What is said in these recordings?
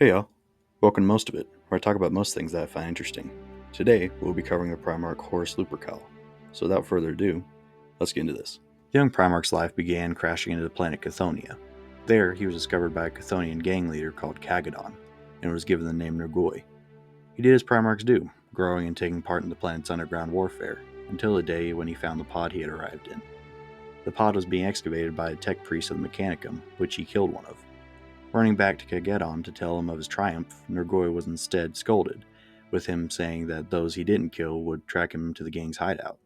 Hey y'all, welcome to Most of It, where I talk about most things that I find interesting. Today, we'll be covering the primarch Horus Lupercal. So without further ado, let's get into this. The young primarch's life began crashing into the planet Chthoniya. There, he was discovered by a Chthonian gang leader called Kagadon, and was given the name Nergoi. He did as primarchs do, growing and taking part in the planet's underground warfare, until the day when he found the pod he had arrived in. The pod was being excavated by a tech priest of the Mechanicum, which he killed one of. Running back to Kagedon to tell him of his triumph, Nergoi was instead scolded, with him saying that those he didn't kill would track him to the gang's hideout.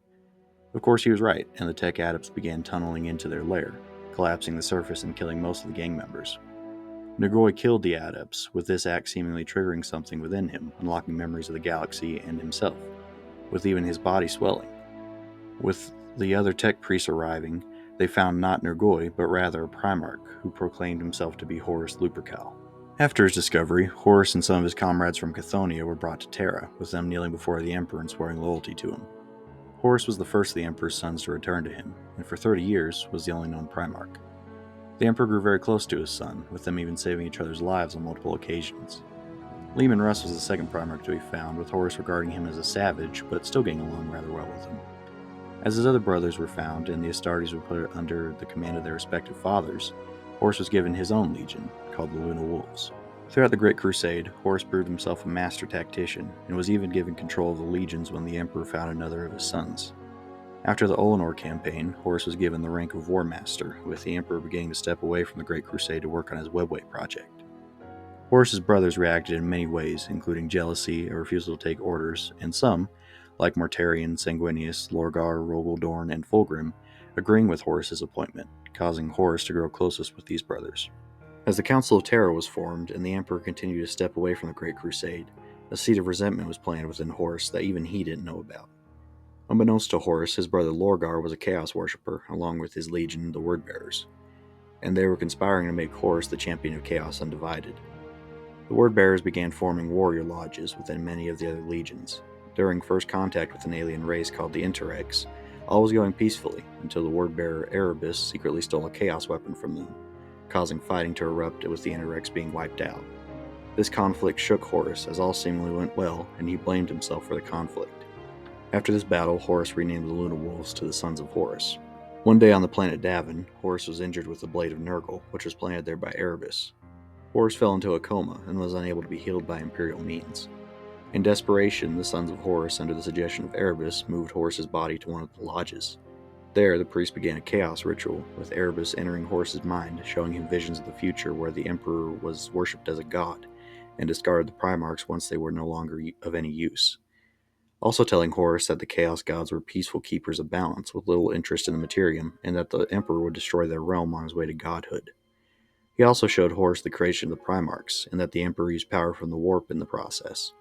Of course, he was right, and the tech adepts began tunneling into their lair, collapsing the surface and killing most of the gang members. Nergoi killed the adepts, with this act seemingly triggering something within him, unlocking memories of the galaxy and himself, with even his body swelling. With the other tech priests arriving, they found not Nergoi, but rather a primarch, who proclaimed himself to be Horus Lupercal. After his discovery, Horus and some of his comrades from Chthoniya were brought to Terra, with them kneeling before the Emperor and swearing loyalty to him. Horus was the first of the Emperor's sons to return to him, and for 30 years was the only known primarch. The Emperor grew very close to his son, with them even saving each other's lives on multiple occasions. Leman Russ was the second primarch to be found, with Horus regarding him as a savage, but still getting along rather well with him. As his other brothers were found and the Astartes were put under the command of their respective fathers, Horus was given his own legion, called the Luna Wolves. Throughout the Great Crusade, Horus proved himself a master tactician, and was even given control of the legions when the Emperor found another of his sons. After the Olenor campaign, Horus was given the rank of War Master, with the Emperor beginning to step away from the Great Crusade to work on his Webway project. Horus's brothers reacted in many ways, including jealousy, a refusal to take orders, and some, like Mortarion, Sanguinius, Lorgar, Rogaldorn, and Fulgrim, agreeing with Horus's appointment, causing Horus to grow closest with these brothers. As the Council of Terra was formed and the Emperor continued to step away from the Great Crusade, a seed of resentment was planted within Horus that even he didn't know about. Unbeknownst to Horus, his brother Lorgar was a Chaos Worshipper, along with his legion, the Wordbearers, and they were conspiring to make Horus the champion of Chaos Undivided. The Wordbearers began forming warrior lodges within many of the other legions. During first contact with an alien race called the Interrex, all was going peacefully until the word-bearer Erebus secretly stole a chaos weapon from them, causing fighting to erupt with the Interrex being wiped out. This conflict shook Horus, as all seemingly went well, and he blamed himself for the conflict. After this battle, Horus renamed the Luna Wolves to the Sons of Horus. One day on the planet Davin, Horus was injured with the blade of Nurgle, which was planted there by Erebus. Horus fell into a coma and was unable to be healed by Imperial means. In desperation, the Sons of Horus, under the suggestion of Erebus, moved Horus's body to one of the lodges. There, the priest began a chaos ritual, with Erebus entering Horus's mind, showing him visions of the future where the Emperor was worshipped as a god, and discarded the Primarchs once they were no longer of any use. Also telling Horus that the Chaos Gods were peaceful keepers of balance, with little interest in the Materium, and that the Emperor would destroy their realm on his way to godhood. He also showed Horus the creation of the Primarchs, and that the Emperor used power from the warp in the process.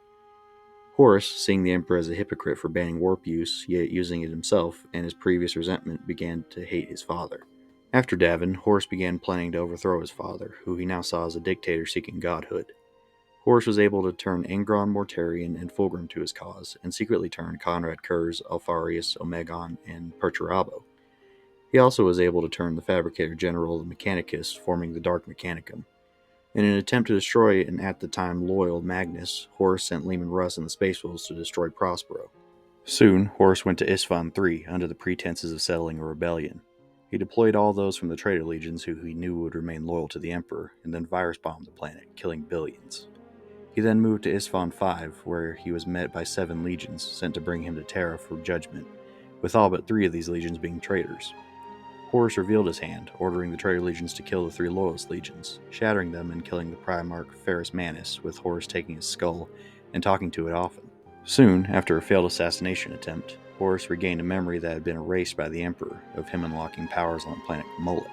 Horus, seeing the Emperor as a hypocrite for banning warp use, yet using it himself, and his previous resentment, began to hate his father. After Davin, Horus began planning to overthrow his father, who he now saw as a dictator seeking godhood. Horus was able to turn Angron, Mortarion, and Fulgrim to his cause, and secretly turn Conrad Kurz, Alfarius, Omegon, and Perturabo. He also was able to turn the Fabricator General of the Mechanicus, forming the Dark Mechanicum. In an attempt to destroy an at the time loyal Magnus, Horus sent Leman Russ and the Space Wolves to destroy Prospero. Soon, Horus went to Isfahan III under the pretenses of settling a rebellion. He deployed all those from the traitor legions who he knew would remain loyal to the Emperor, and then virus-bombed the planet, killing billions. He then moved to Isfahan V, where he was met by 7 legions sent to bring him to Terra for judgment, with all but 3 of these legions being traitors. Horus revealed his hand, ordering the traitor legions to kill the 3 loyalist legions, shattering them and killing the Primarch Ferrus Manus, with Horus taking his skull and talking to it often. Soon, after a failed assassination attempt, Horus regained a memory that had been erased by the Emperor of him unlocking powers on the planet Moloch.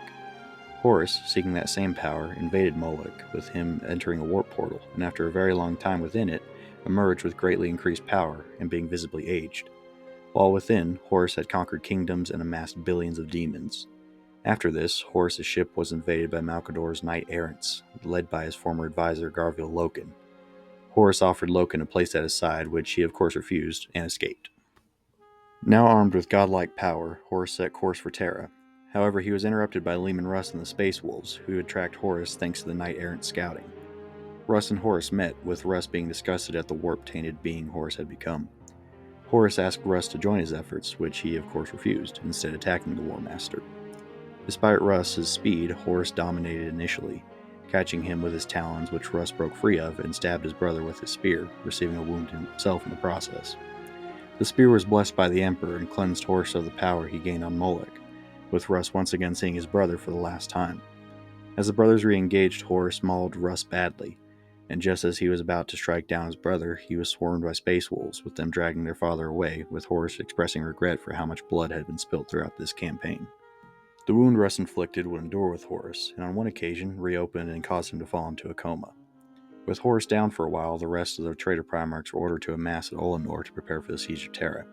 Horus, seeking that same power, invaded Moloch, with him entering a warp portal, and after a very long time within it, emerged with greatly increased power and being visibly aged. While within, Horus had conquered kingdoms and amassed billions of demons. After this, Horus's ship was invaded by Malcador's knight-errants, led by his former advisor Garviel Loken. Horus offered Loken a place at his side, which he of course refused, and escaped. Now armed with godlike power, Horus set course for Terra. However, he was interrupted by Leman Russ and the Space Wolves, who had tracked Horus thanks to the knight-errant scouting. Russ and Horus met, with Russ being disgusted at the warp-tainted being Horus had become. Horus asked Russ to join his efforts, which he of course refused, instead attacking the War Master. Despite Russ's speed, Horus dominated initially, catching him with his talons, which Russ broke free of, and stabbed his brother with his spear, receiving a wound himself in the process. The spear was blessed by the Emperor and cleansed Horus of the power he gained on Molech, with Russ once again seeing his brother for the last time. As the brothers re-engaged, Horus mauled Russ badly, and just as he was about to strike down his brother, he was swarmed by space wolves, with them dragging their father away, with Horus expressing regret for how much blood had been spilled throughout this campaign. The wound Russ inflicted would endure with Horus, and on one occasion reopened and caused him to fall into a coma. With Horus down for a while, the rest of the traitor primarchs were ordered to amass at Olenor to prepare for the siege of Terra.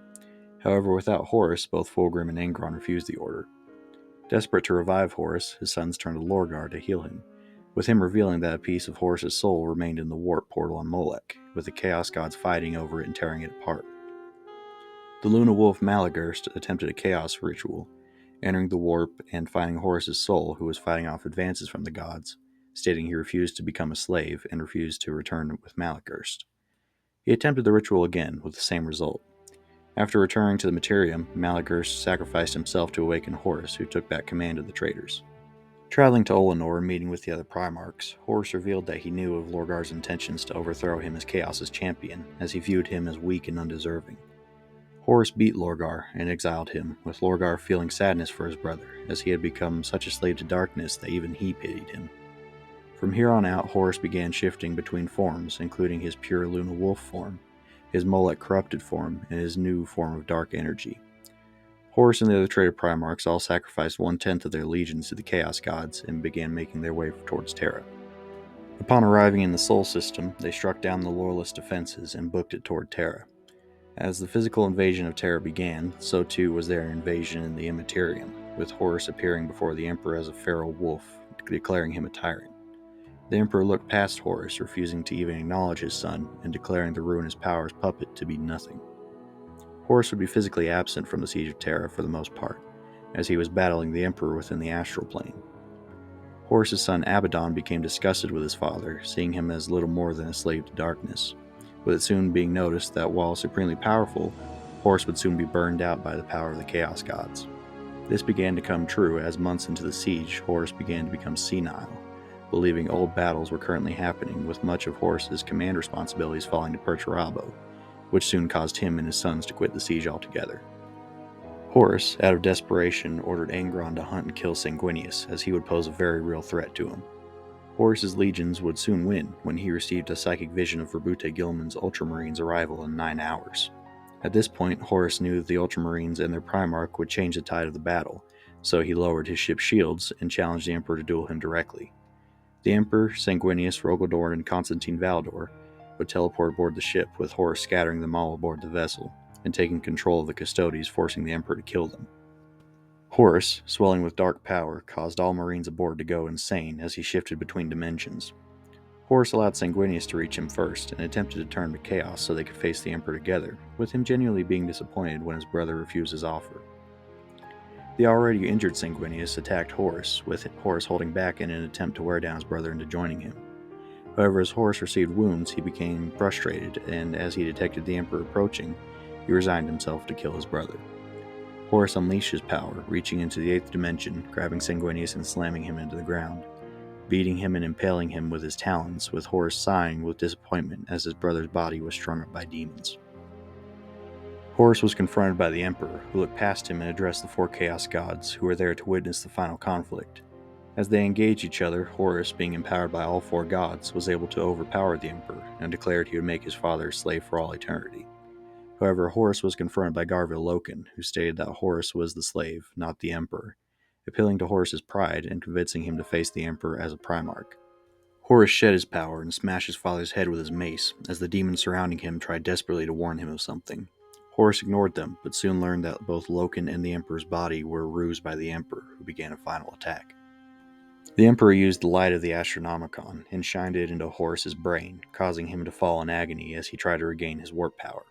However, without Horus, both Fulgrim and Angron refused the order. Desperate to revive Horus, his sons turned to Lorgar to heal him, with him revealing that a piece of Horus's soul remained in the warp portal on Molech, with the Chaos Gods fighting over it and tearing it apart. The Luna Wolf Malagurst attempted a Chaos ritual, entering the warp and finding Horus's soul, who was fighting off advances from the gods, stating he refused to become a slave and refused to return with Malagurst. He attempted the ritual again, with the same result. After returning to the Materium, Malagurst sacrificed himself to awaken Horus, who took back command of the traitors. Traveling to Olenor and meeting with the other Primarchs, Horus revealed that he knew of Lorgar's intentions to overthrow him as Chaos's champion, as he viewed him as weak and undeserving. Horus beat Lorgar and exiled him, with Lorgar feeling sadness for his brother, as he had become such a slave to darkness that even he pitied him. From here on out, Horus began shifting between forms, including his pure Luna Wolf form, his Molech corrupted form, and his new form of dark energy. Horus and the other traitor Primarchs all sacrificed 1/10 of their legions to the Chaos Gods and began making their way towards Terra. Upon arriving in the Sol system, they struck down the Loyalist defenses and booked it toward Terra. As the physical invasion of Terra began, so too was there an invasion in the Immaterium, with Horus appearing before the Emperor as a feral wolf, declaring him a tyrant. The Emperor looked past Horus, refusing to even acknowledge his son, and declaring the ruinous power's puppet to be nothing. Horus would be physically absent from the siege of Terra for the most part, as he was battling the Emperor within the astral plane. Horus's son Abaddon became disgusted with his father, seeing him as little more than a slave to darkness, with it soon being noticed that while supremely powerful, Horus would soon be burned out by the power of the Chaos Gods. This began to come true as months into the siege, Horus began to become senile, believing old battles were currently happening, with much of Horus's command responsibilities falling to Perturabo, which soon caused him and his sons to quit the siege altogether. Horus, out of desperation, ordered Angron to hunt and kill Sanguinius, as he would pose a very real threat to him. Horus's legions would soon win when he received a psychic vision of Verbute Gilman's Ultramarines' arrival in 9 hours. At this point, Horus knew that the Ultramarines and their Primarch would change the tide of the battle, so he lowered his ship's shields and challenged the Emperor to duel him directly. The Emperor, Sanguinius, Rogaldorn, and Constantine Valdor would teleport aboard the ship, with Horus scattering them all aboard the vessel, and taking control of the Custodes, forcing the Emperor to kill them. Horus, swelling with dark power, caused all Marines aboard to go insane as he shifted between dimensions. Horus allowed Sanguinius to reach him first, and attempted to turn to chaos so they could face the Emperor together, with him genuinely being disappointed when his brother refused his offer. The already injured Sanguinius attacked Horus, with Horus holding back in an attempt to wear down his brother into joining him. However, as Horus received wounds, he became frustrated, and as he detected the Emperor approaching, he resigned himself to kill his brother. Horus unleashed his power, reaching into the 8th dimension, grabbing Sanguinius and slamming him into the ground, beating him and impaling him with his talons, with Horus sighing with disappointment as his brother's body was strung up by demons. Horus was confronted by the Emperor, who looked past him and addressed the 4 Chaos Gods, who were there to witness the final conflict. As they engaged each other, Horus, being empowered by all 4 gods, was able to overpower the Emperor, and declared he would make his father a slave for all eternity. However, Horus was confronted by Garville Loken, who stated that Horus was the slave, not the Emperor, appealing to Horus's pride and convincing him to face the Emperor as a Primarch. Horus shed his power and smashed his father's head with his mace, as the demons surrounding him tried desperately to warn him of something. Horus ignored them, but soon learned that both Loken and the Emperor's body were rused by the Emperor, who began a final attack. The Emperor used the light of the Astronomicon and shined it into Horus's brain, causing him to fall in agony as he tried to regain his warp power.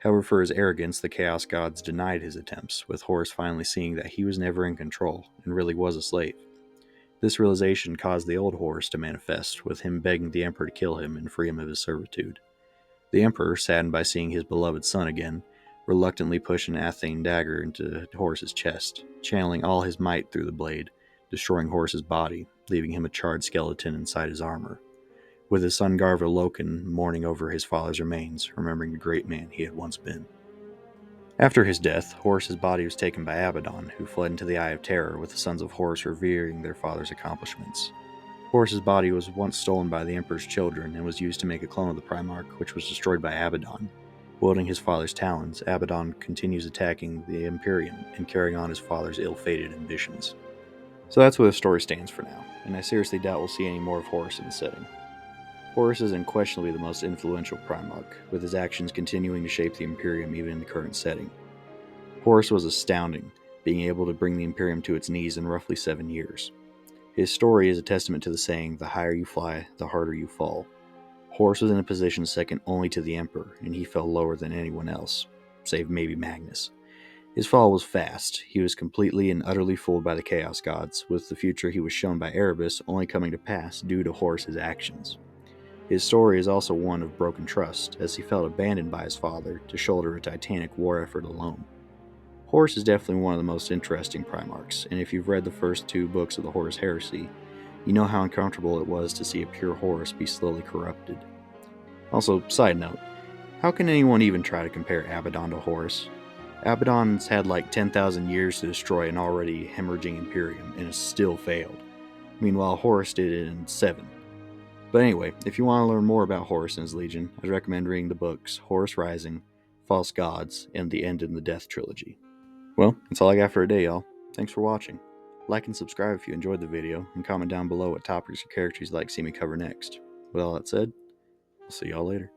However, for his arrogance, the Chaos Gods denied his attempts, with Horus finally seeing that he was never in control and really was a slave. This realization caused the old Horus to manifest, with him begging the Emperor to kill him and free him of his servitude. The Emperor, saddened by seeing his beloved son again, reluctantly pushed an Athane dagger into Horus's chest, channeling all his might through the blade, destroying Horus's body, leaving him a charred skeleton inside his armor, with his son Garva Loken mourning over his father's remains, remembering the great man he had once been. After his death, Horus's body was taken by Abaddon, who fled into the Eye of Terror, with the sons of Horus revering their father's accomplishments. Horus's body was once stolen by the Emperor's children and was used to make a clone of the Primarch, which was destroyed by Abaddon. Wielding his father's talons, Abaddon continues attacking the Imperium and carrying on his father's ill-fated ambitions. So that's where the story stands for now, and I seriously doubt we'll see any more of Horus in the setting. Horus is unquestionably the most influential Primarch, with his actions continuing to shape the Imperium even in the current setting. Horus was astounding, being able to bring the Imperium to its knees in roughly 7 years. His story is a testament to the saying, "The higher you fly, the harder you fall." Horus was in a position second only to the Emperor, and he fell lower than anyone else, save maybe Magnus. His fall was fast. He was completely and utterly fooled by the Chaos Gods, with the future he was shown by Erebus only coming to pass due to Horus's actions. His story is also one of broken trust, as he felt abandoned by his father to shoulder a titanic war effort alone. Horus is definitely one of the most interesting Primarchs, and if you've read the first 2 books of the Horus Heresy, you know how uncomfortable it was to see a pure Horus be slowly corrupted. Also, side note, how can anyone even try to compare Abaddon to Horus? Abaddon's had like 10,000 years to destroy an already hemorrhaging Imperium and has still failed. Meanwhile, Horus did it in 7. But anyway, if you want to learn more about Horus and his Legion, I'd recommend reading the books Horus Rising, False Gods, and The End in the Death trilogy. Well, that's all I got for today, y'all. Thanks for watching. Like and subscribe if you enjoyed the video, and comment down below what topics or characters you'd like to see me cover next. With all that said, I'll see y'all later.